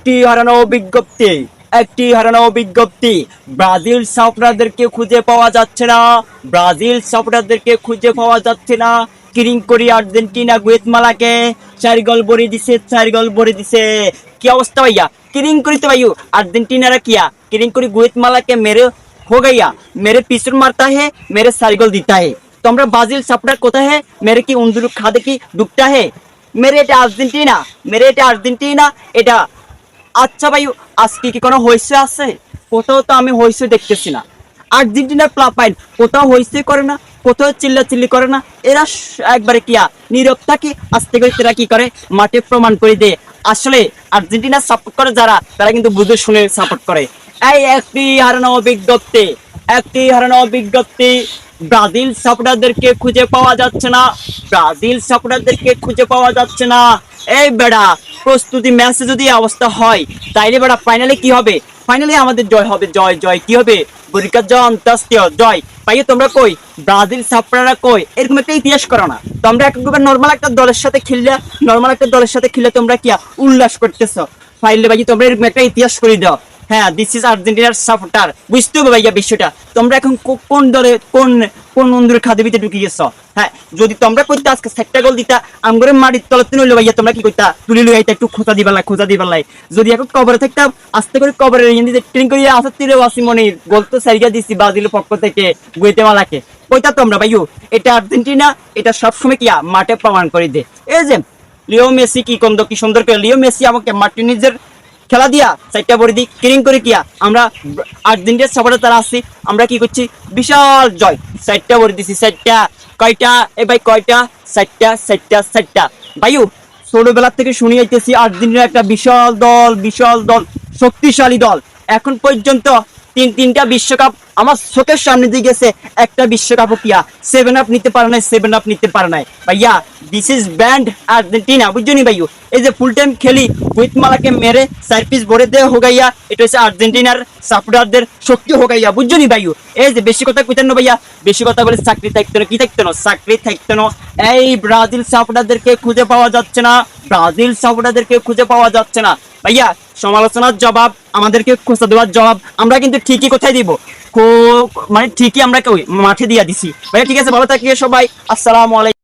একটি হারানো বিজ্ঞপ্তি ব্রাজিল সাপোর্টারদেরকে খুঁজে পাওয়া যাচ্ছে না। কিরিং করি আর্জেন্টিনা গুয়েতমালাকে 4 গোল ভরে দিছে। কি অবস্থা ভাইয়া, কিরিং করি তো ভাইও আর্জেন্টিনারা কিয়া किरिंग करी गुएतमाला के मेरे हो गया, मेरे पीछे मारता है, मेरे 4 गोल देता है। तो हमरा ब्राजील सपोर्टर कोথায় है, मेरे की उंदुरु खादे की दुखता है, मेरे এটা আর্জেন্টিনা এটা। আচ্ছা ভাই, আজকে কি কোনো হইছে আছে? কোথাও তো আমি হইছে দেখতেছি না। আর্জেন্টিনার প্লাপাইন কোথাও হইছে করে না, কোথাও চিল্লাচিল্লি করে না। এরা একবারে কিয়া নীরব থাকে, আস্তে করে এরা কি করে মাঠে প্রমাণ করে দেয় আসলে আর্জেন্টিনা সাপোর্ট করে যারা, তারা কিন্তু বুঝে শুনে সাপোর্ট করে। এই একটি হারানো বিজ্ঞপ্তি ব্রাজিল সাপোর্টারদেরকে খুঁজে পাওয়া যাচ্ছে না। এই বেড়া, প্রস্তুতি ম্যাচে যদি অবস্থা হয় তাইলে বেড়া ফাইনালে কি হবে? ফাইনালে আমাদের জয় হবে, জয় কি হবে? বরিকার জয়, অন্তস্তীয় জয়। পাইয়ে তোমরা কই ব্রাজিল সাপোর্টাররা কই? এরকম একটা ইতিহাস করো না। তোমরা একবার নর্মাল একটা দলের সাথে খেললে তোমরা কি উল্লাস করতেছ, ফাইলে ভাই তোমরা এরকম একটা ইতিহাস করে দাও। হ্যাঁ, দিস ইজ আর্জেন্টিনার সাপোর্টার, বুঝতে হবে ভাইয়া বিষয়টা। তোমরা এখন কোন দলে কোন বন্ধুর খাদে ভিতরে ঢুকে গেছ? হ্যাঁ, যদি তোমরা কইতে আজকে 4টা গোল দিতা আমগরে মাটির তলতে নইলো ভাইয়া, তোমরা কি কইতা? তুলি লই আইতা একটু খোঁজা দিবার লাই। যদি এখন কবরে থাকতাম আস্তে করে কবরের ইন্দিতে ট্রেন করিয়া আসাত্তিরে ওয়াসিমনির গোল তো সারিয়া দিছি ব্রাজিলের পক্ষ থেকে গুয়েতেমালাকে। কইতা তোমরা ভাইও এটা আর্জেন্টিনা, এটা সবসময় কি মাঠে প্রমাণ করে দে। এই যে লিও মেসি কি সুন্দর করে লিও মেসি আমাকে মার্টিনেজের খেলা দিয়া 4টা বড়ি দিই কিরিং করে কিয়া আমরা আর্জেন্টিনার সাপোর্টার তারা আছি, আমরা কি করছি বিশাল জয়। 4টা বড়ি দিছি, 4টা কয়টা এ ভাই কয়টা? 4টা ভাইও ছোটবেলা থেকে শুনি আইতেছি আর্জেন্টিনা একটা বিশাল দল, শক্তিশালী দল। এখন পর্যন্ত তিনটা বিশ্বকাপ আমার চোখের সামনে দিয়ে গেছে, একটা বিশ্বকাপও কিয়া 7 আপ নিতে পারে নাই ভাইয়া। দিস ইজ ব্যান্ড আর্জেন্টিনা, বুঝছনি ভাইও? এই যে ফুল টাইম খেলি গুয়েতমালাকে মেরে 4 পিস ভরে দেওয়া হো গাইয়া, এটা হচ্ছে আর্জেন্টিনার সাপোর্টারদের শক্তি হো গাইয়া, বুঝছনি ভাইও? এই যে বেশি কথা কইতেন না ভাইয়া, বেশি কথা বলে চাকরি থাকতো না। এই ব্রাজিল সাপোর্টারদেরকে খুঁজে পাওয়া যাচ্ছে না ভাইয়া। সমালোচনার জবাব, আমাদেরকে খোঁচা দেওয়ার জবাব আমরা কিন্তু ঠিকই কোথায় দিব, মানে ঠিকই আমরা মাঠে দিয়ে দিছি ভাইয়া। ঠিক আছে, ভালো থাকিয়ে সবাই, আসসালামু আলাইকুম।